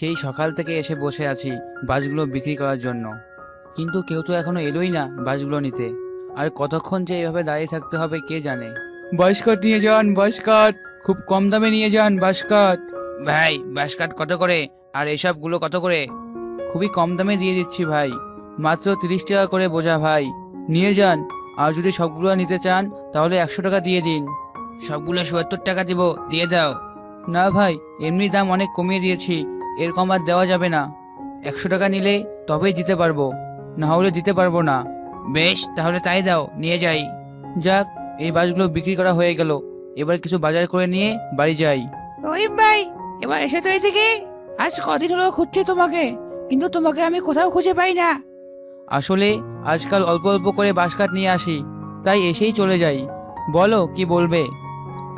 সেই সকাল থেকে এসে বসে আছি বাঁশগুলো বিক্রি করার জন্য, কিন্তু কেউ তো এখনো এলোই না বাঁশগুলো নিতে। আর কতক্ষণ যে এভাবে দাঁড়িয়ে থাকতে হবে কে জানে। বাঁশ কাঠ নিয়ে যান, বাঁশ কাঠ খুব কম দামে নিয়ে যান, বাঁশ কাঠ। ভাই বাঁশ কাঠ কত করে? আর এসবগুলো কত করে? খুবই কম দামে দিয়ে দিচ্ছি ভাই, মাত্র 30 টাকা করে বোঝা ভাই, নিয়ে যান। আর যদি সবগুলো নিতে চান তাহলে 100 টাকা দিয়ে দিন। সবগুলো 70 টাকা দিব, দিয়ে দাও। না ভাই, এমনি দাম অনেক কমিয়ে দিয়েছি, এরকম আর দেওয়া যাবে না। 100 টাকা নিলে তবেই দিতে পারবো, না হলে দিতে পারবো না। বেশ, তাহলে তাই দাও, নিয়ে যাই। যাক, এই বাসগুলো বিক্রি করা হয়ে গেল, এবার কিছু বাজার করে নিয়ে বাড়ি যাই। রহিম ভাই, এবার এসেছো এদিকে? আজ কদিন হলো খুঁজছি তোমাকে, কিন্তু তোমাকে আমি কোথাও খুঁজে পাই না। আসলে আজকাল অল্প অল্প করে বাঁশ কাঠ নিয়ে আসি, তাই এসেই চলে যাই। বলো কি বলবে?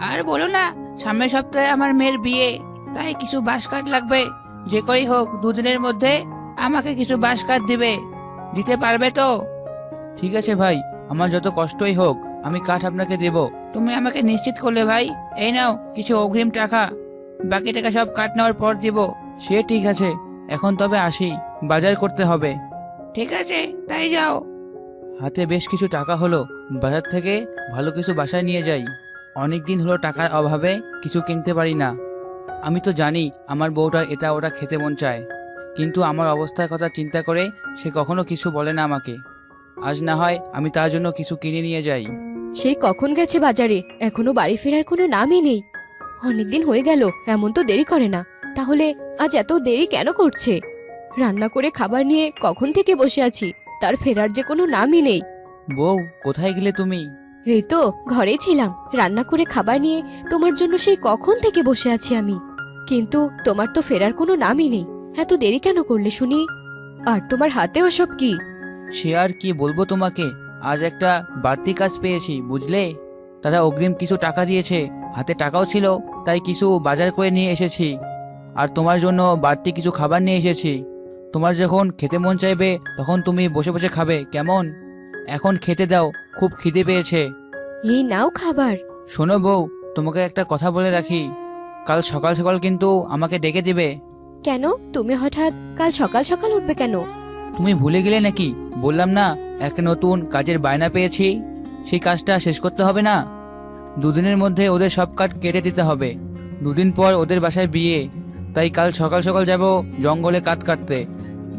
আর বলো না, সামনের সপ্তাহে আমার মেয়ের বিয়ে, তাই কিছু বাঁশ কাঠ লাগবে। যে করেই হোক 2 দিনের মধ্যে আমাকে কিছু বাঁশ কাঠ দিতে পারবে তো? ঠিক আছে ভাই, আমার যত কষ্টই হোক আমি কাঠ আপনাকে দেব। তুমি আমাকে নিশ্চিত করলে ভাই। এই নাও কিছু অগ্রিম টাকা, বাকি টাকা সব কাঠ নেওয়ার পর দিব। সে ঠিক আছে, এখন তবে আসি, বাজার করতে হবে। ঠিক আছে, তাই যাও। হাতে বেশ কিছু টাকা হলো, বাজার থেকে ভালো কিছু বাসায় নিয়ে যাই। অনেক দিন হলো টাকার অভাবে কিছু কিনতে পারি না। আমি তো জানি আমার বউটার এটা ওটা খেতে মন চায়, কিন্তু আমার অবস্থার কথা চিন্তা করে সে কখনো কিছু বলে না আমাকে। আজ না হয় আমি তার জন্য কিছু কিনে নিয়ে যাই। সেই কখন গেছে বাজারে, এখনো বাড়ি ফেরার কোনো নামই নেই। অনেকদিন হয়ে গেল, এমন তো দেরি করে না, তাহলে আজ এত দেরি কেন করছে? রান্না করে খাবার নিয়ে কখন থেকে বসে আছি, তার ফেরার যে কোনো নামই নেই। বউ, কোথায় গেলে তুমি? এই তো ঘরেই ছিলাম, রান্না করে খাবার নিয়ে তোমার জন্য সেই কখন থেকে বসে আছি আমি, কিন্তু তোমার তো ফেরার কোনো নামই নেই। এত দেরি কেন করলে শুনি? আর তোমার হাতে ওসব কি? সে আর কি বলবো তোমাকে, আজ একটা বাড়তি কাজ পেয়েছি বুঝলে। তারা অগ্রিম কিছু টাকা দিয়েছে, হাতে টাকাও ছিল, তাই কিছু বাজার করে নিয়ে এসেছি। আর তোমার জন্য বাড়তি কিছু খাবার নিয়ে এসেছি। তোমার যখন খেতে মন চাইবে তখন তুমি বসে বসে খাবে, কেমন? এখন খেতে দাও, খুব খিদে পেয়েছে। এই নাও খাবার। শোনো বউ, তোমাকে একটা কথা বলে রাখি, কাল সকাল সকাল কিন্তু আমাকে ডেকে দিবে। কেন, তুমি হঠাৎ কাল সকাল সকাল উঠবে কেন? তুমি ভুলে গেলে নাকি? বললাম না, একটা নতুন কাজের বায়না পেয়েছি, সেই কাজটা শেষ করতে হবে না? 2 দিনের মধ্যে ওদের সব কাঠ কেটে দিতে হবে। 2 দিন পর ওদের বাসায় বিয়ে, তাই কাল সকাল সকাল যাব জঙ্গলে কাঠ কাটতে।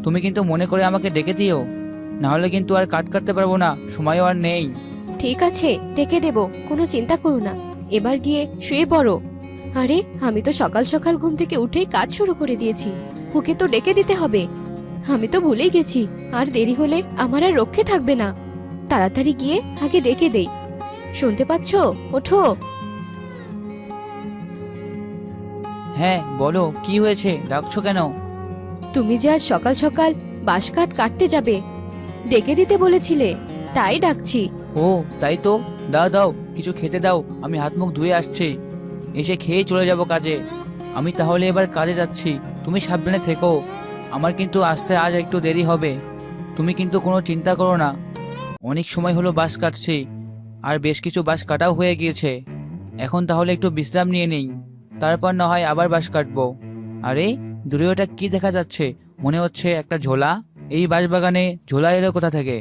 তুমি কিন্তু মনে করে আমাকে ডেকে দিও, না হলে কিন্তু আর কাঠ কাটতে পারবো না, সময়ও আর নেই। ঠিক আছে, ডেকে দেব, কোনো চিন্তা করো না। এবার গিয়ে শুয়ে পড়ো। আরে, আমি তো সকাল সকাল ঘুম থেকে উঠেই কাজ শুরু করে দিয়েছি, ওকে তো ডেকে দিতে হবে। আমি তো ভুলেই গেছি, আর দেরি হলে আমার আর রক্ষে থাকবে না। তাড়াতাড়ি গিয়ে আগে ডেকে দেই। শুনতে পাচ্ছো? ওঠো। হ্যাঁ বলো, কি হয়েছে, ডাকছো কেন? তুমি যে আজ সকাল সকাল বাঁশ কাঠ কাটতে যাবে, ডেকে দিতে বলেছিলে, তাই ডাকছি। ও তাই তো, দাও দাও কিছু খেতে দাও, আমি হাত মুখ ধুয়ে আসছি, এসে খেয়ে চলে যাব কাজে। আমি তাহলে এবার কাজে যাচ্ছি, তুমি সাবধানে থেকো। আমার কিন্তু আসতে আজ একটু দেরি হবে, তুমি কিন্তু কোনো চিন্তা করো না। অনেক সময় হলো বাঁশ কাটছি, আর বেশ কিছু বাঁশ কাটাও হয়ে গিয়েছে। এখন তাহলে একটু বিশ্রাম নিয়ে নিই, তারপর না হয় আবার বাঁশ কাটবো। আরে, দূরে ওটা কি দেখা যাচ্ছে? মনে হচ্ছে একটা ঝোলা। এই বাঁশবাগানে ঝোলা এলো কোথা থেকে?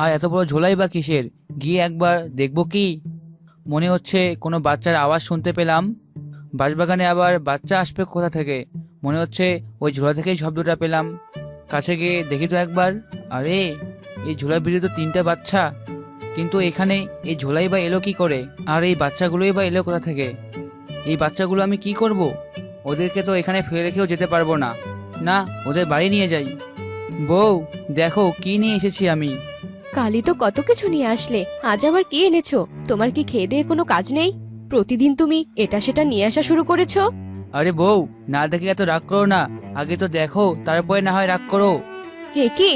আর এত বড় ঝোলাই বা কিসের? গিয়ে একবার দেখবো কি। মনে হচ্ছে কোনো বাচ্চার আওয়াজ শুনতে পেলাম। বাঁশবাগানে আবার বাচ্চা আসবে কোথা থেকে? মনে হচ্ছে ওই ঝোলা থেকেই শব্দটা পেলাম। কাছে গিয়ে দেখি তো একবার। আরে, এই ঝোলার ভিতরে তো 3টা বাচ্চা, কিন্তু এখানে এই ঝোলাই বা এলো কি করে? আর এই বাচ্চাগুলোই বা এলো কোথা থেকে? এই বাচ্চাগুলো আমি কি করব? ওদেরকে তো এখানে ফেলে রেখেও যেতে পারবো না। না, ওদের বাড়ি নিয়ে যাই। বউ, দেখো কি নিয়ে এসেছি আমি। কালই তো কত কিছু নিয়ে আসলে, আজ আবার কি এনেছো? তোমার কি খেয়ে দিয়ে কোনো কাজ নেই? প্রতিদিন তুমি এটা সেটা নিয়ে আসা শুরু করেছো। আরে বউ, না দেখে এত রাগ করো না, আগে তো দেখো তারপরে না হয় রাগ করো। হে কি,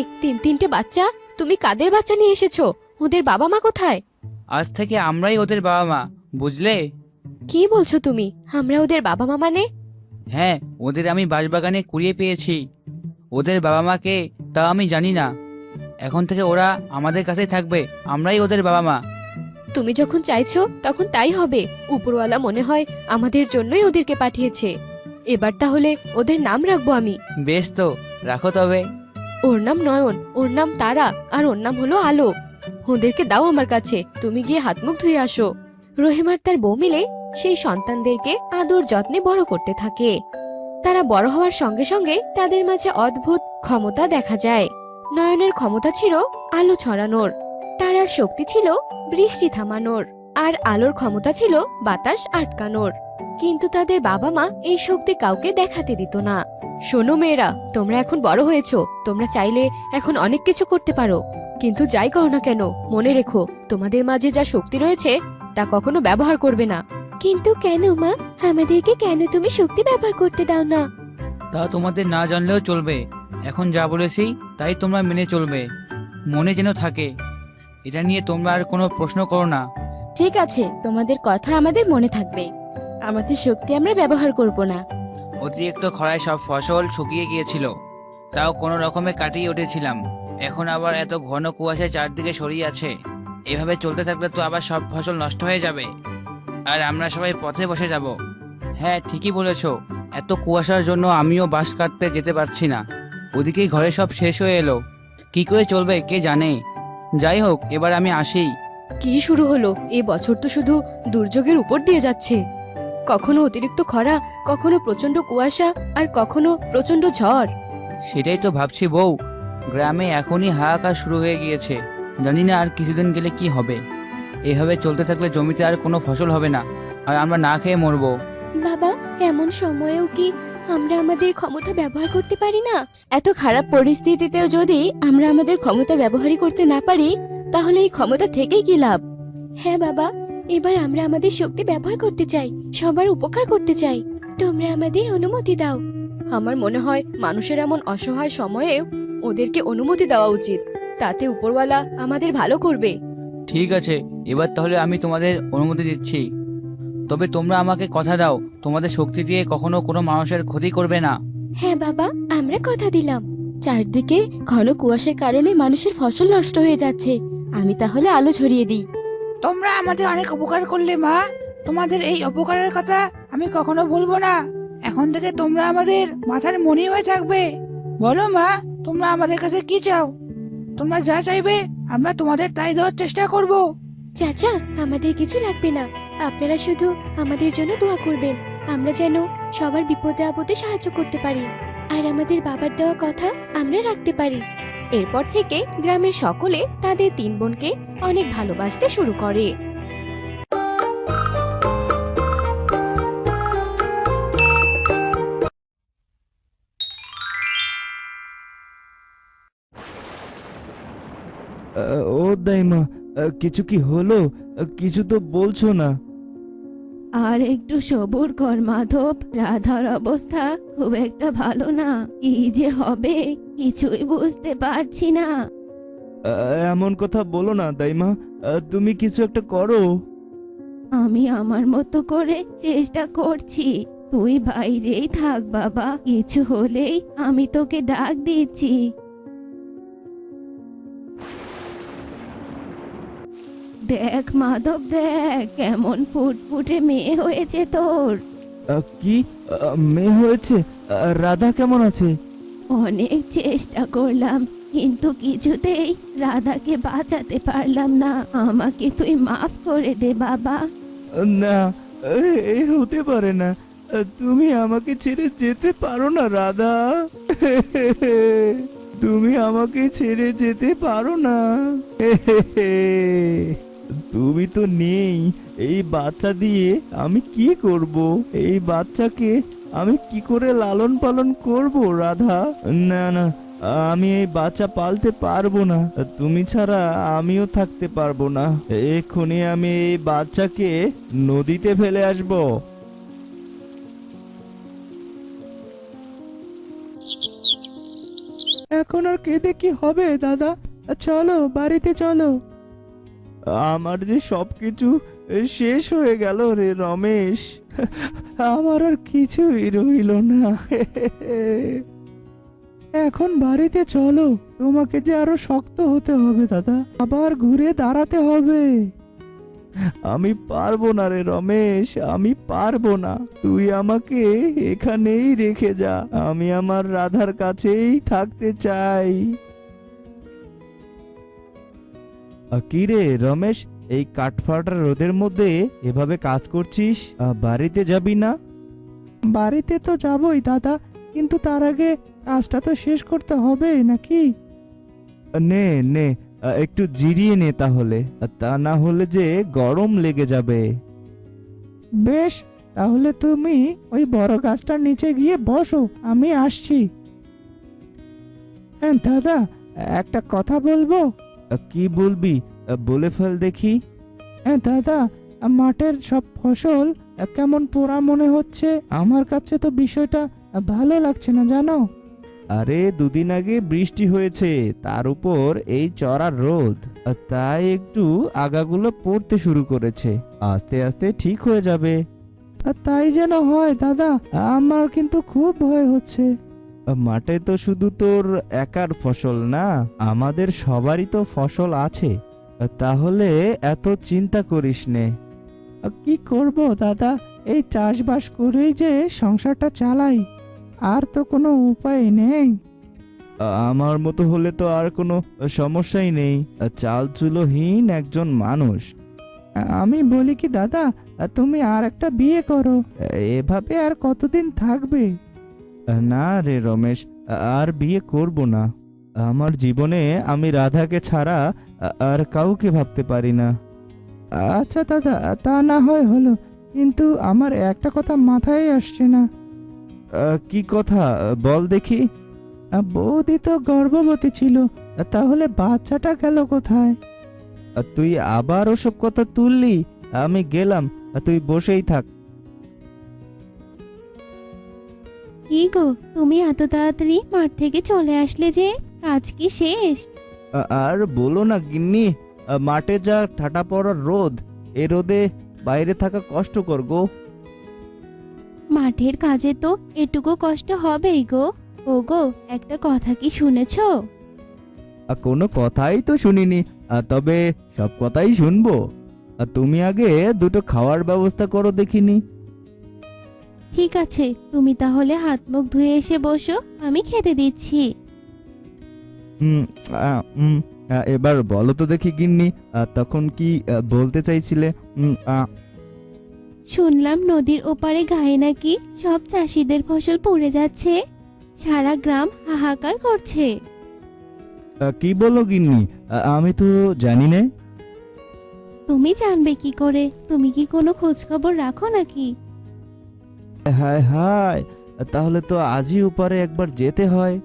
তিনটে বাচ্চা? তুমি কাদের বাচ্চা নিয়ে এসেছো? ওদের বাবা মা কোথায়? আজ থেকে আমরাই ওদের বাবা মা, বুঝলে? কি বলছো তুমি? আমরা ওদের বাবা মা মানে? হ্যাঁ, ওদের আমি বাঁশবাগানে কুড়িয়ে পেয়েছি। ওদের বাবা মাকে তা আমি জানি না, এখন থেকে ওরা আমাদের কাছেই থাকবে, আমরাই ওদের বাবা মা। তুমি যখন চাইছো তখন তাই হবে। উপরওয়ালা মনে হয় আমাদের জন্যই ওদেরকে পাঠিয়েছে। এবার তাহলে ওদের নাম রাখবো আমি। বেশ তো, রাখো তবে। ওর নাম নয়ন, ওর নাম তারা, আর ওর নাম হলো আলো। ওদেরকে দাও আমার কাছে, তুমি গিয়ে হাত মুখ ধুয়ে আসো। রহিমার তার বউ মিলে সেই সন্তানদেরকে আদর যত্নে বড় করতে থাকে। তারা বড় হওয়ার সঙ্গে সঙ্গে তাদের মাঝে অদ্ভুত ক্ষমতা দেখা যায়। নয়নের ক্ষমতা ছিল আলো ছড়ানোর, তারার শক্তি ছিল বৃষ্টি থামানোর, আর আলোর ক্ষমতা ছিল বাতাস আটকানোর। কিন্তু তাদের বাবা মা এই শক্তি কাউকে দেখাতে দিত না। শোনো মেয়েরা, তোমরা এখন বড় হয়েছো, তোমরা চাইলে এখন অনেক কিছু করতে পারো, কিন্তু যাই কও না কেন মনে রেখো তোমাদের মাঝে যা শক্তি রয়েছে তা কখনো ব্যবহার করবে না। কিন্তু কেন মা, আমাদেরকে কেন তুমি শক্তি ব্যবহার করতে দাও না? তা তোমাদের না জানলেও চলবে, এখন যা বলেছি তাই তোমরা মেনে চলবে, মনে যেন থাকে। এটা নিয়ে তোমরা আর কোনো প্রশ্ন করো না। ঠিক আছে, তোমাদের কথা আমাদের মনে থাকবে। আমাদের শক্তি আমরা ব্যবহার করব না। অতিরিক্ত খরায় সব ফসল শুকিয়ে গিয়েছিল, তাও কোনো রকমে কাটিয়ে উঠেছিলাম। এখন আবার এত ঘন কুয়াশায় চারদিকে সরিয়ে আছে। এভাবে চলতে থাকলে তো আবার সব ফসল নষ্ট হয়ে যাবে, আর আমরা সবাই পথে বসে যাব। হ্যাঁ, ঠিকই বলেছ, এত কুয়াশার জন্য আমিও বাঁশ কাটতে যেতে পারছি না। ওদিকেই ঘরে সব শেষ হয়ে এলো, কি করে চলবে কে জানে। যাই হোক, এবার আমি আসি। কি শুরু হলো? এই বছর তো শুধু দুর্যোগের উপর দিয়ে যাচ্ছে। কখনো অতিরিক্ত খরা, কখনো প্রচন্ড কুয়াশা, আর কখনো প্রচন্ড ঝড়। সেটাই তো ভাবছি বউ, গ্রামে এখনই হাহাকার শুরু হয়ে গিয়েছে। জানি না আর কিছুদিন গেলে কি হবে। এভাবে চলতে থাকলে জমিতে আর কোনো ফসল হবে না, আর আমরা না খেয়ে মরবো। বাবা, এমন সময়েও কি আমরা আমাদের ক্ষমতা ব্যবহার করতে পারি না? এত খারাপ পরিস্থিতিতেও যদি আমরা আমাদের ক্ষমতা ব্যবহারই করতে না পারি, তাহলে এই ক্ষমতা থেকেই কি লাভ? হ্যাঁ বাবা, এবার আমরা আমাদের শক্তি ব্যবহার করতে চাই, সবার উপকার করতে চাই। তোমরা আমাদের অনুমতি দাও। আমার মনে হয় মানুষের এমন অসহায় সময়ে ওদেরকে অনুমতি দেওয়া উচিত, তাতে উপরওয়ালা আমাদের ভালো করবে। ঠিক আছে, এবার তাহলে আমি তোমাদের অনুমতি দিচ্ছি। তবে তোমরা আমাকে কথা দাও, তোমাদের শক্তি দিয়ে কখনো কোনো মানুষের ক্ষতি করবে না। হ্যাঁ বাবা, আমরা কথা দিলাম। চারদিকে ঘন কুয়াশার কারণে মানুষের ফসল নষ্ট হয়ে যাচ্ছে। আমি তাহলে আলো ছড়িয়ে দিই। তোমরা আমাদের অনেক উপকার করলে মা, তোমাদের এই উপকারের কথা আমি কখনো ভুলবো না। এখন থেকে তোমরা আমাদের মাথার মনি হয়ে থাকবে। বলো মা, তোমরা আমাদের কাছে কি চাও? তোমরা যা চাইবে আমরা তোমাদের তাই দেওয়ার চেষ্টা করব। চাচা, আমাদের কিছু লাগবে না, আপনারা শুধু আমাদের জন্য দোয়া করবেন, আমরা যেন সবার বিপদে আপদে সাহায্য করতে পারি, আর আমাদের বাবার দেওয়া কথা আমরা রাখতে পারি। এরপর থেকে গ্রামের সকলে তাদের তিন বোনকে অনেক ভালোবাসতে শুরু করে। ও দাইমা, কিছু কি হলো? কিছু তো বলছো না। আর একটু সবুর কর মাধব, রাধার অবস্থা খুব একটা ভালো না। কি যে হবে কিছুই বুঝতে পারছি না। এমন কথা বলো না দাইমা, তুমি কিছু একটা করো। আমি আমার মতো করে চেষ্টা করছি, তুই বাইরেই থাক বাবা, কিছু হলেই আমি তোকে ডাক দিচ্ছি। দেখ মাধব, দেখ কেমন ফুটফুটে মেয়ে হয়েছে তোর। কি মেয়ে হয়েছে? রাধা কেমন আছে? অনেক চেষ্টা করলাম, কিন্তু কিছুতেই রাধাকে বাঁচাতে পারলাম না। আমাকে তুই মাফ করে দে বাবা। না, এ হতে পারে না। তুমি আমাকে ছেড়ে যেতে পারো না রাধা। তুমি আমাকে ছেড়ে যেতে পারো না। তুমি তো নেই, এই বাচ্চা দিয়ে আমি কি করব? এই বাচ্চাকে আমি কি করে লালন পালন করব রাধা? না না, আমি এই বাচ্চা পালতে পারবো না। তুমি ছাড়া আমিও থাকতে পারবো না। এক্ষুনি আমি এই বাচ্চাকে নদীতে ফেলে আসবো। এখন আর কেঁদে কি হবে দাদা? চলো বাড়িতে চলো। আমার যে সবকিছু শেষ হয়ে গেল রে রমেশ, আমার আর কিছুই রইল না। এখন বাড়িতে চলো, তোমাকে যে আরো শক্ত হতে হবে দাদা, আবার ঘুরে দাঁড়াতে হবে। আমি পারবো না রে রমেশ, আমি পারবো না। তুই আমাকে এখানেই রেখে যা, আমি আমার রাধার কাছেই থাকতে চাই। কি রে রমেশ, এই কাঠফাটা রোদের মধ্যে এভাবে কাজ করছিস? বাড়িতে যাবি না? বাড়িতে তো যাবই দাদা, কিন্তু তার আগে কাজটা তো শেষ করতে হবে নাকি? নে নে, একটু জিরিয়ে নে তাহলে, তা না হলে যে গরম লেগে যাবে। বেশ, তাহলে তুমি ওই বড় গাছটার নিচে গিয়ে বসো, আমি আসছি। হ্যাঁ দাদা, একটা কথা বলবো। কি বলবি, বলে ফেল দেখি। হ্যাঁ দাদা, মাঠের সব ফসল কেমন পোড়া মনে হচ্ছে, আমার কাছে তো বিষয়টা ভালো লাগছে না জানো। আরে দুদিন আগে বৃষ্টি হয়েছে, তার উপর এই চড়া রোদ, তাই একটু আগাগুলো পড়তে শুরু করেছে। আস্তে আস্তে ঠিক হয়ে যাবে। তাই যেন হয় দাদা, আমার কিন্তু খুব ভয় হচ্ছে। মাঠে তো শুধু তোর একার ফসল না, আমাদের সবারই তো ফসল আছে, তাহলে এত চিন্তা করিস নে। কি করব দাদা, এই চাষবাস করেই যে সংসারটা চালাই, আর তো কোনো উপায় নেই। আমার মতো হলে তো আর কোনো সমস্যাই নেই, চাল চুলোহীন একজন মানুষ। আমি বলি কি দাদা, তুমি আর একটা বিয়ে করো, এভাবে আর কতদিন থাকবে? না রে রমেশ, আর বিয়ে করব না। আমার জীবনে আমি রাধাকে ছাড়া আর কাউকে ভাবতে পারি না। আচ্ছা দাদা, তা না হয় হলো, কিন্তু আমার একটা কথা মাথায় আসছে না। কি কথা বল দেখি। বৌদি তো গর্ভবতী ছিল, তাহলে বাচ্চাটা গেল কোথায়? তুই আবার ওসব কথা তুললি, আমি গেলাম, তুই বসেই থাক। কি গো, তুমি এত তাড়াতাড়ি মাঠ থেকে চলে আসলে যে? আজ কি শেষ? আর বলো না গিন্নি, মাঠে যা ঠাটা পড়ার রোদ, এ রোদে বাইরে থাকা কষ্টকর গো। মাঠের কাজে তো এটুকু কষ্ট হবেই গো। ও গো, একটা কথা কি শুনেছো? কোনো কথাই তো শুনিনি, তবে সব কথাই শুনবো। তুমি আগে দুটো খাওয়ার ব্যবস্থা করো দেখিনি। ঠিক আছে, তুমি তাহলে হাত মুখ ধুয়ে এসে বসো, আমি খেতে দিচ্ছি। এবার বলো তো দেখি গিন্নি, তখন কি বলতে চাইছিলে? শুনলাম নদীর ওপারে গায়ে নাকি সব চাষিদের ফসল পড়ে যাচ্ছে, সারা গ্রাম হাহাকার করছে। কি বলো গিন্নি, আমি তো জানি না। তুমি জানবে কি করে? তুমি কি কোনো খোঁজ খবর রাখো নাকি? হায় হায়, তাহলে তো আজই ওপারে একবার যেতে হয়।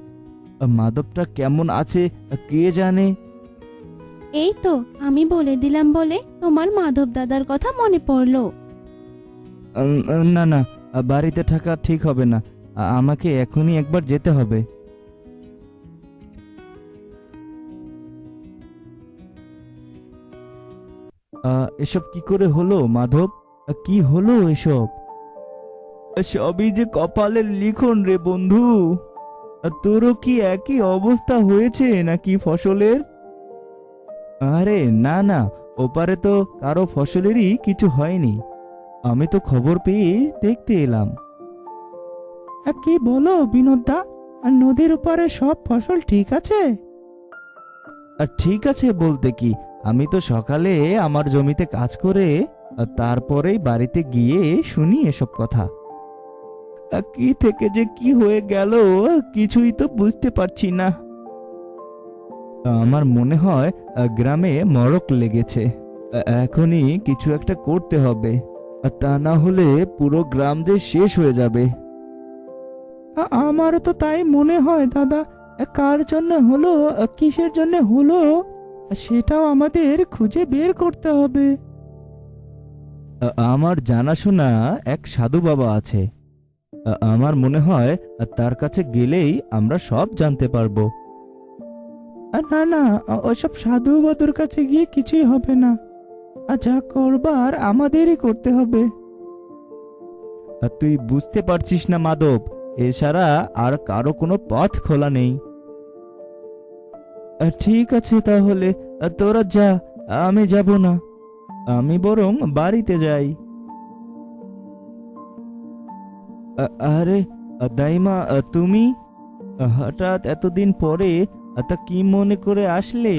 মাধবটা কেমন আছে কে জানে। এই তো আমি বলে দিলাম বলে তোমার মাধব দাদার কথা মনে পড়লো। না না, বাড়িতে থাকা ঠিক হবে না, আমাকে এখনই একবার যেতে হবে। এসব কি করে হলো মাধব, কি হলো এসব? সবই যে কপালের লিখন রে বন্ধু। তোরও কি একই অবস্থা হয়েছে নাকি ফসলের? আরে না না, ওপারে তো কারো ফসলেরই কিছু হয়নি, আমি তো খবর পেয়ে দেখতে এলাম। কি বলো বিনোদদা, নদীর ওপারে সব ফসল ঠিক আছে? ঠিক আছে বলতে কি, আমি তো সকালে আমার জমিতে কাজ করে তারপরেই বাড়িতে গিয়ে শুনি এসব কথা। কি থেকে যে কি হয়ে গেল কিছুই তো বুঝতে পারছি না। আমার মনে হয় গ্রামে মড়ক লেগেছে, এখনই কিছু একটা করতে হবে, তা না হলে পুরো গ্রাম যে শেষ হয়ে যাবে। আমারও তো তাই মনে হয় দাদা, কার জন্য হলো, কিসের জন্য হলো, সেটাও আমাদের খুঁজে বের করতে হবে। আমার জানাশোনা এক সাধু বাবা আছে, আমার মনে হয় তার কাছে গেলেই আমরা সব জানতে পারবো। না না, ওইসব সাধু বাদুর কাছে গিয়ে কিছুই হবে না, যা করবার আমাদেরই করতে হবে। তুই বুঝতে পারছিস না মাধব, এছাড়া আর কারো কোনো পথ খোলা নেই। ঠিক আছে তাহলে, তোরা যা, আমি যাব না। আমি বরং বাড়িতে যাই। আরে দাইমা, তুমি হঠাৎ এতদিন পরে তা কি মনে করে আসলে?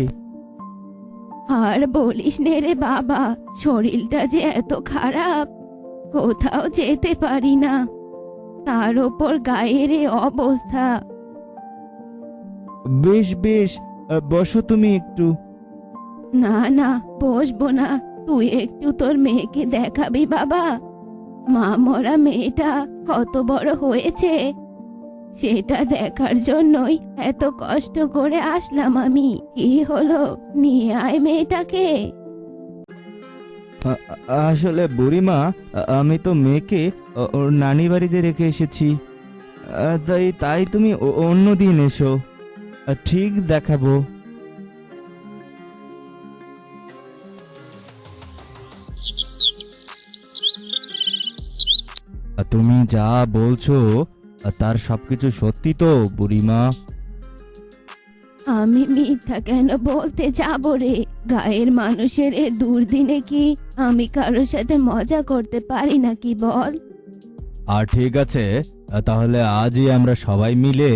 আর বলিস নে রে বাবা, শরীরটা যে এত খারাপ, কোথাও যেতে পারি না, তার ওপর গায়ের এ অবস্থা। বেশ বেশ, বসো তুমি একটু। না না, বসবো না, তুই একটু তোর মেয়েকে দেখাবি বাবা। মা মরা মেয়েটা কত বড় হয়েছে, সেটা দেখার জন্যই এত কষ্ট করে আসলাম আমি। কি হলো, নিয়ে আয় মেয়েটাকে। আসলে বুড়িমা, আমি তো মেয়েকে ওর নানি বাড়িতে রেখে এসেছি। তাই তাই তুমি অন্য দিন এসো, ঠিক দেখাবো। তুমি যা বলছো তার সবকিছু সত্যি তো বুড়িমা? আমি মিথ্যা কেন বলতে যাব রে? গায়ের মানুষের এ দুর্দিনে কি আমি কারোর সাথে মজা করতে পারি নাকি বল? আর ঠিক আছে, তাহলে আজই আমরা সবাই মিলে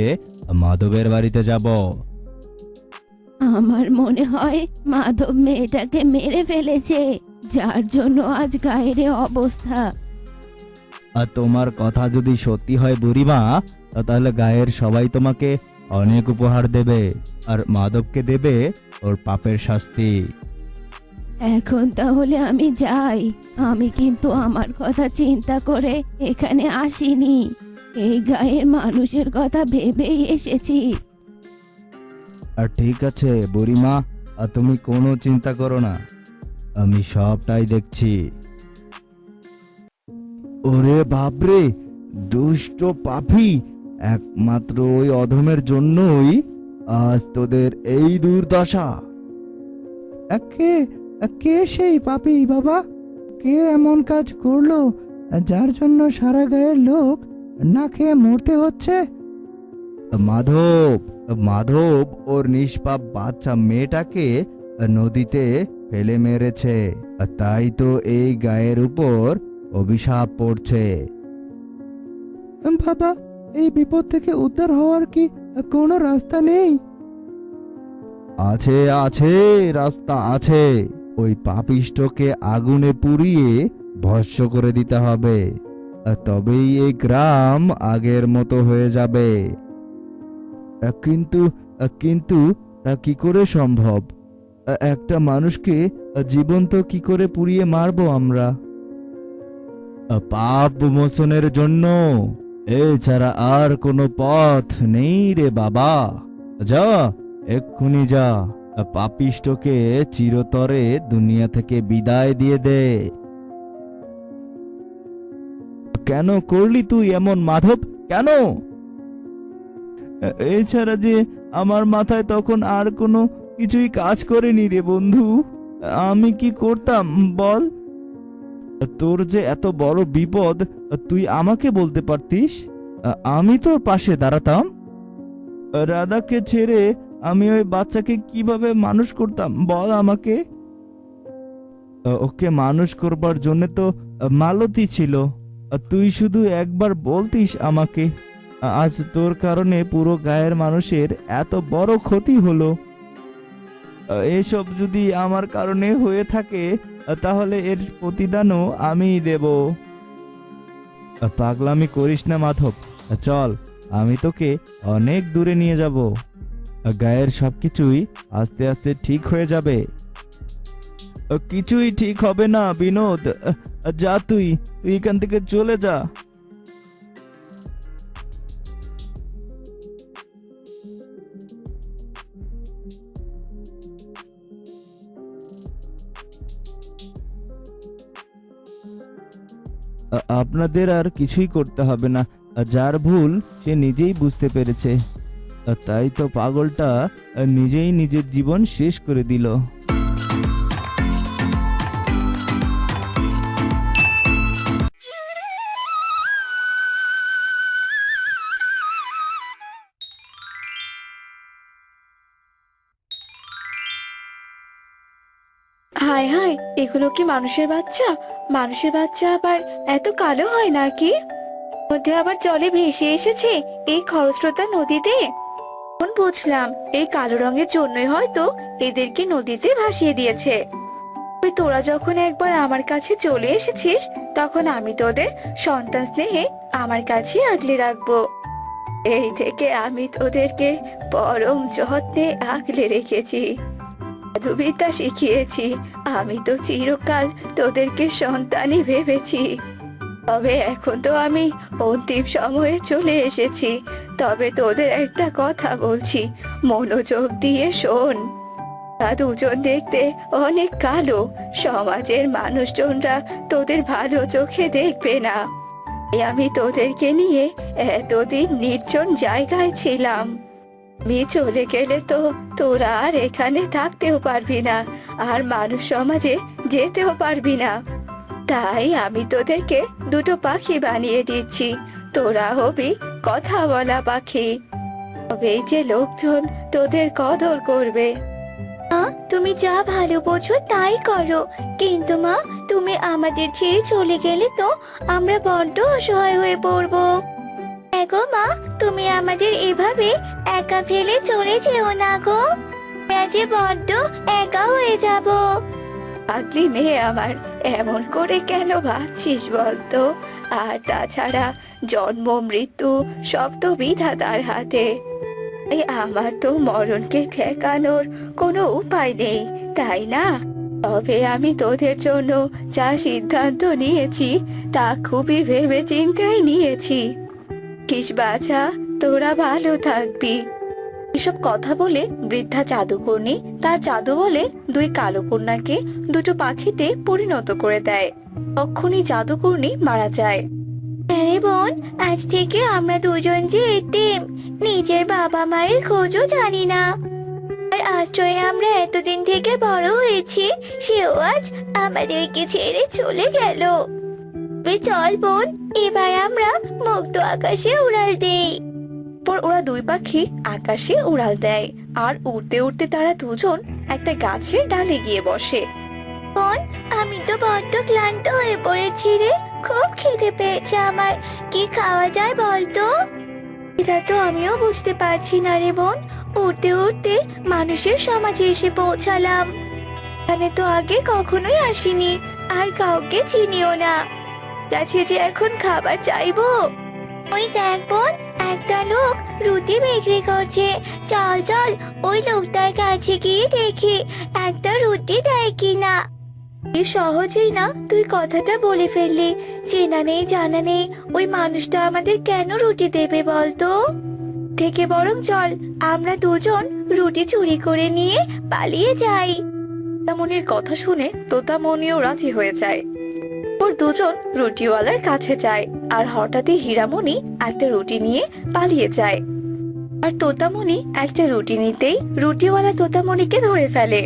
মাধবের বাড়িতে যাব। আমার মনে হয় মাধব মেয়েটাকে মেরে ফেলেছে, যার জন্য আজ গায়ের এ অবস্থা। আর তোমার কথা যদি সত্যি হয় বুড়িমা, তাহলে গায়ের সবাই তোমাকে অনেক উপহার দেবে, আর মাধবকে দেবে ওর পাপের শাস্তি। এখন তাহলে আমি যাই। আমি কিন্তু আমার কথা চিন্তা করে এখানে আসিনি, এই গায়ের মানুষের কথা ভেবেই এসেছি। আর ঠিক আছে বুড়িমা, আর তুমি কোনো চিন্তা করো না, আমি সবটাই দেখছি। ওরে বাপরে, দুষ্ট পাপী, একমাত্র ওই অধমের জন্যই আজ তোদের এই দুর্দশা। কে কে সেই পাপী বাবা? কে এমন কাজ করলো যার জন্য সারা গায়ের লোক না খেয়ে মরতে হচ্ছে? মাধব, মাধব ওর নিষ্পাপ বাচ্চা মেয়েটাকে নদীতে ফেলে মেরেছে, তাই তো এই গায়ের উপর অভিশাপ পড়ছে। বাবা, এই বিপদ থেকে উদ্ধার হওয়ার কি কোনো রাস্তা নেই? আছে আছে, রাস্তা আছে। ওই পাপিষ্ঠকে আগুনে পুড়িয়ে ভস্ম করে দিতে হবে, তবেই এই গ্রাম আগের মতো হয়ে যাবে। কিন্তু কিন্তু তা কি করে সম্ভব? একটা মানুষকে জীবন্ত কি করে পুড়িয়ে মারবো আমরা? পাপ মোচনের জন্য এছাড়া আর কোনো পথ নেই রে বাবা। যা, এক্ষুনি যা, পাপিষ্ঠকে চিরতরে দুনিয়া থেকে বিদায় দিয়ে দে। কেন করলি তুই এমন মাধব, কেন? এছাড়া যে আমার মাথায় তখন আর কোনো কিছুই কাজ করেনি রে বন্ধু। আমি কি করতাম বল? তোর যে এত বড় বিপদ, তুই আমাকে বলতে পারতিস, আমি তোর পাশে দাঁড়াতাম। রাধাকে ছেড়ে আমি ওই বাচ্চাকে কিভাবে মানুষ করতাম বল আমাকে? ওকে মানুষ করবার জন্য তো মালতী ছিল। তুই শুধু একবার বলতিস আমাকে, আজ তোর কারণে পুরো গায়ের মানুষের এত বড় ক্ষতি হলো। এসব যদি আমার কারণে হয়ে থাকে, তাহলে এর প্রতিদানও আমিই দেব। পাগলামি করিস না মাধব, চল, আমি তোকে অনেক দূরে নিয়ে যাব। গায়ের সবকিছুই আস্তে আস্তে ঠিক হয়ে যাবে। কিছুই ঠিক হবে না বিনোদ, যা, তুই এখান থেকে চলে যা। আপনাদের আর কিছুই করতে হবে না, যার ভুল সে নিজেই বুঝতে পেরেছে, তাই তো পাগলটা নিজেই নিজের জীবন শেষ করে দিল। হায় হায়, এগুলো কি মানুষের বাচ্চা? মানুষের বাচ্চা আবার এত কালো হয় নাকি? মধ্যে আবার জলে ভেসে এসেছে এই খরস্রোতা নদীতে। এখন বুঝলাম, এই কালো রঙের জন্যই হয়তো এদেরকে নদীতে ভাসিয়ে দিয়েছে। তবে তোরা যখন একবার আমার কাছে চলে এসেছিস, তখন আমি তোদের সন্তান স্নেহে আমার কাছে আগলে রাখবো। এই থেকে আমি তোদেরকে পরম যত্নে আগলে রেখেছি, জাদুবিদ্যা শিখিয়েছি। আমি তো চিরকাল তোদেরকে সন্তানই ভেবেছি। তবে এখন তো আমি অন্তিম সময়ে চলে এসেছি। তবে তোদের একটা কথা বলছি, মনোযোগ দিয়ে শোন। তারা দুজন দেখতে অনেক কালো, সমাজের মানুষজনরা তোদের ভালো চোখে দেখবে না। তাই আমি তোদেরকে নিয়ে এতদিন নির্জন জায়গায় ছিলাম। আমি চলে গেলে তো তোরা আর এখানে থাকতেও পারবি না, আর মানুষ সমাজে যেতেও পারবি না। তাই আমি তোদেরকে দুটো পাখি বানিয়ে দিচ্ছি। তোরা হবি কথা বলা পাখি। তবেই যে লোকজন তোদের কদর করবে। মা, তুমি যা ভালো বোঝো তাই করো, কিন্তু মা, তুমি আমাদের ছেড়ে চলে গেলে তো আমরা বড্ড অসহায় হয়ে পড়বো। গো মা, তুমি আমাদের এভাবে একা ফেলে চলে যেও না গো, আমরা যে বড্ড একা হয়ে যাব। আগলি মেয়ে আমার, এমন করে কেন ভাবছিস বলতো? আর তাছাড়া জন্ম মৃত্যু সব তো বিধাতার হাতে। এই আমার তো মরণকে ঠেকানোর কোনো উপায় নেই, তাই না? তবে আমি তোদের জন্য যা সিদ্ধান্ত নিয়েছি তা খুবই ভেবে চিন্তেই নিয়েছি। কিস বাছা, তোরা ভালো থাকবি। এসব কথা বলে বৃদ্ধা জাদুকর্ণী তার জাদু বলে দুই কালো কন্যাকে দুটো পাখিতে পরিণত করে দেয়। তখনই জাদুকর্ণী মারা যায়। আরে বোন, আজ থেকে আমরা দুজন যে এতিম, নিজের বাবা মায়ের খোঁজও জানি না। আর আশ্রয়ে আমরা এতদিন থেকে বড় হয়েছি, সেও আজ আমাদেরকে ছেড়ে চলে গেল। চল বোন, এবার আমরা মুক্ত আকাশে উড়াল দেই। পর ওরা দুই পাখি আকাশে উড়াল দেয়, আর উড়তে উড়তে তারা দুজন একটা গাছের ডালে গিয়ে বসে। বোন, আমি তো বড্ড ক্লান্ত হয়ে পড়েছি রে, খুব খিদে পেয়েছে আমার। কি খাওয়া যায় বলতো? এটা তো আমিও বুঝতে পারছি না রে বোন। উড়তে উড়তে মানুষের সমাজে এসে পৌঁছালাম। এখানে তো আগে কখনোই আসিনি, আর কাউকে চিনিও না। কাছে যে এখন খাবার চাইবো। ওই দেখ বোন, একটা লোক রুটি বিক্রি করছে। চল চল, ওই লোকটার কাছে গিয়ে দেখি একটা রুটি দেয় কিনা। কি সহজেই না তুই কথাটা বলে ফেললি। চেনা নেই জানা নেই ওই মানুষটা আমাদের কেন রুটি দেবে বলতো? থেকে বরং চল আমরা দুজন রুটি চুরি করে নিয়ে পালিয়ে যাই। তোতামনির কথা শুনে তোতামনিও রাজি হয়ে যায়। ওর দুজন রুটিওয়ালার কাছে যায়, আর হঠাৎই হীরামণি একটা রুটি নিয়ে পালিয়ে যায়। আর তোতামনি একটা রুটি নিতেই রুটিওয়ালা তোতামনিকে ধরে ফেলে।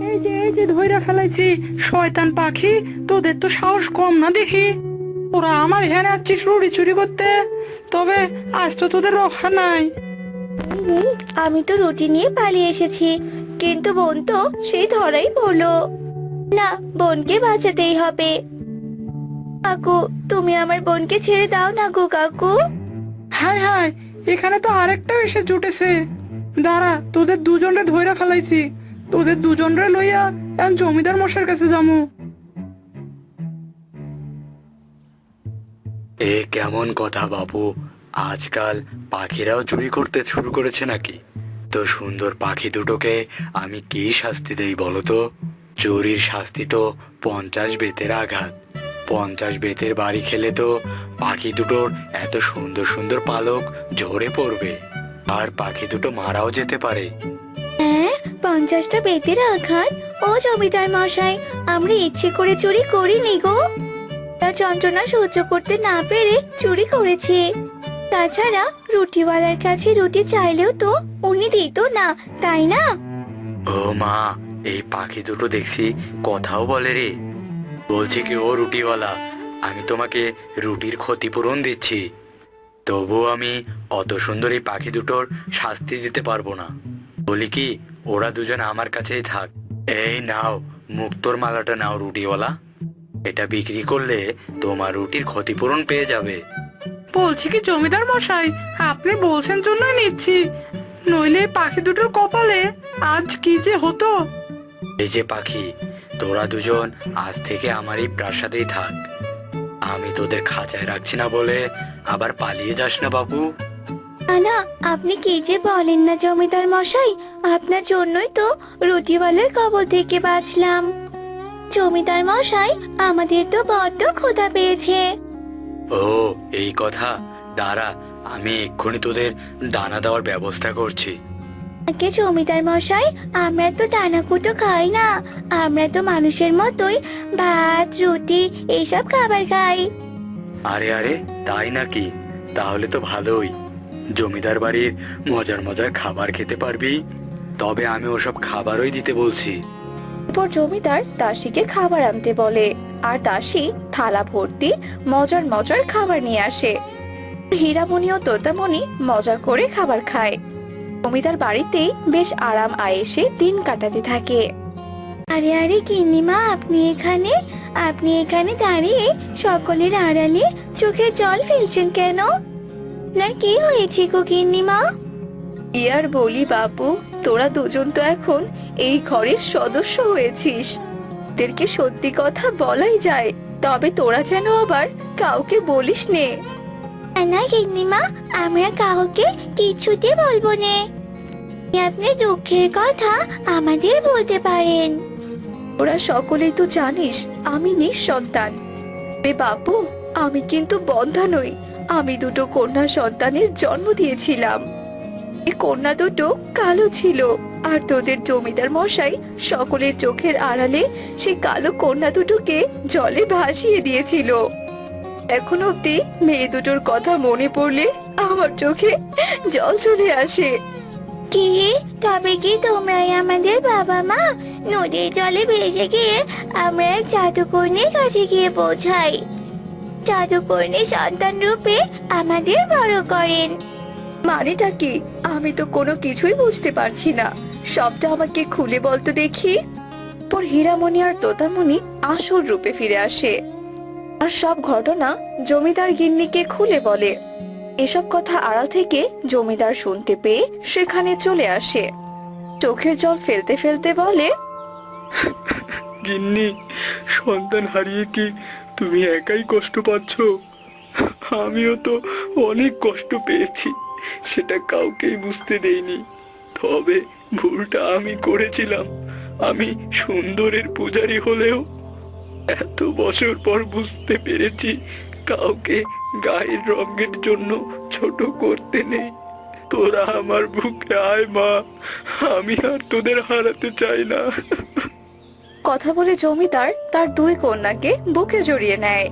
এই যে ধইরা ফেলাইছি, শয়তান পাখি, তোদের তো সাহস কম না দেখি। ওরা আমার এখানে আসছিস রুটি চুরি করতে, তবে আজ তো তোদের রক্ষা নাই। আমি তো রুটি নিয়ে পালিয়ে এসেছি, কিন্তু বোন তো সেই ধরাই পড়লো। না, বোনকে বাঁচাতেই হবে। কাকু, তুমি আমার বোনকে ছেড়ে দাও না গো কাকু। হায় হায়, এখানে তো আরেকটা এসে জুটেছে। দাঁড়া, তোদের দুজনরে ধইরা ফেলাইছি, তোদের দুজনরে লইয়া এখন জমিদার মশাইয়ের কাছে যামু। এ কেমন কথা বাবু? আজকাল পাখিরাও চুরি করতে শুরু করেছে নাকি? তো সুন্দর পাখি দুটোকে আমি কি শাস্তি দেই বলো তো? চুরির শাস্তি তো 50 বেতের আঘাত। 50 বেতের বাড়ি খেলে তো পাখি দুটোর এত সুন্দর সুন্দর পালক ঝরে পড়বে, আর পাখি দুটো মারাও যেতে পারে। হ্যাঁ, 50টা বেতের আঘাত? ও জমিদার মশাই, আমরা ইচ্ছে করে চুরি করিনি গো। তার যন্ত্রণা সহ্য করতে না পেরে চুরি করেছি। তাছাড়া রুটিওয়ালার কাছে রুটি চাইলেও তো উনি দিত না, তাই না? ও মা, এই পাখি দুটো দেখছি কথাও বলে রে। বলছে কি, ও রুটিওয়ালা, আমি তোমাকে রুটির ক্ষতিপূরণ দিচ্ছি, তবুও আমি অত সুন্দর এই পাখি দুটোর শাস্তি দিতে পারবো না। বলি কি, ওরা দুজন আমার কাছেই থাক। এই নাও, মুক্তোর মালাটা নাও রুটিওয়ালা, এটা বিক্রি করলে তোমার রুটির ক্ষতিপূরণ পেয়ে যাবে। বলছি কি জমিদার মশাই, আপনি বলছেন জন্যই নিচ্ছি, নইলে এই পাখি দুটোর কপালে আজ কি যে হতো। এই যে পাখি, তোরা দুজন আজ থেকে আমার এই প্রাসাদেই থাক। আমি তোদের খাঁচায় রাখছি না বলে আবার পালিয়ে যাস না বাবু। না, আপনি কি যে বলেন না জমিদার মশাই, আপনার জন্যই তো রুটিওয়ালার কবল থেকে বাঁচলাম। জমিদার মশাই, আমাদের তো বড্ড ক্ষুধা পেয়েছে। ও এই কথা, দাঁড়া, আমি এক্ষুনি তোদের দানা দেওয়ার ব্যবস্থা করছি। আগে জমিদার মশাই, আমরা তো দানাকুটো খাই না, আমরা তো মানুষের মতোই ভাত রুটি এইসব খাবার খাই। আরে আরে, তাই নাকি? তাহলে তো ভালোই, জমিদার বাড়ির মজার মজার খাবার খেতে পারবি। তবে আমি ওসব খাবারই দিতে বলছি। এরপর জমিদার দাসীকে খাবার আনতে বলে, আর দাসী থালা ভর্তি মজার মজার খাবার নিয়ে আসে। হীরামণি ও তোতামণি মজা করে খাবার খায়। জমিদার বাড়িতেই বেশ আরাম আয়েশে দিন কাটাতে থাকে। আরে আরে গিন্নিমা, আপনি এখানে দাঁড়িয়ে সকলের আড়ালে চোখের জল ফেলছেন কেন? না কি হয়েছে গো গিন্নিমা? কি আর বলি বাপু, তোরা দুজন তো এখন এই ঘরের সদস্য হয়েছিস, তোদেরকে সত্যি কথা বলাই যায়, তবে তোরা যেন আবার কাউকে বলিস নে। না গিন্নিমা, আমরা কাউকে কিছুতে বলবো নে। আপনি দুঃখের কথা আমাদের বলতে পারেন। ওরা সকলেই তো জানিস আমি নিঃসন্তান। রে বাপু, আমি কিন্তু বন্ধা নই, আমি দুটো কন্যা সন্তানের জন্ম দিয়েছিলাম। এই কন্যা দুটো কালো ছিল, আর তোদের জমিদার মশাই সকলের চোখের আড়ালে সেই কালো কন্যা দুটোকে জলে ভাসিয়ে দিয়েছিল। এখন অব্দি মেয়ে দুটোর কথা মনে পড়লে আমার চোখে জল চলে আসে। কি, তবে কি তোমরাই আমাদের বাবা মা? নদীর জলে ভেসে গিয়ে আমরা এক জাদুকর্ণীর কাছে গিয়ে পৌঁছাই। জাদুকর্ণী সন্তান রূপে আমাদের বড় করেন। মানেটা কি? আমি তো কোনো কিছুই বুঝতে পারছি না, সবটা আমাকে খুলে বলতে দেখি। পর হীরামণি আর তোতামণি আসল রূপে ফিরে আসে, আর সব ঘটনা জমিদার গিন্নিকে খুলে বলে। এসব কথা আড়াল থেকে জমিদার শুনতে পেয়ে সেখানে চলে আসে। চোখের জল ফেলতে ফেলতে বলে, গিন্নি, সন্তান হারিয়ে কি তুমি একাই কষ্ট পাচ্ছ? আমিও তো অনেক কষ্ট পেয়েছি, সেটা কাউকেই বুঝতে দেইনি। তবে ভুলটা আমি করেছিলাম। আমি সুন্দরের পূজারি হলেও এত বছর পর বুঝতে পেরেছি কাউকে গায়ের রঙের জন্য ছোট করতে নেই। তোরা আমার বুকে আয় মা, আমি আর তোদের হারাতে চাই না। কথা বলে জমিদার তার দুই কন্যাকে বুকে জড়িয়ে নেয়।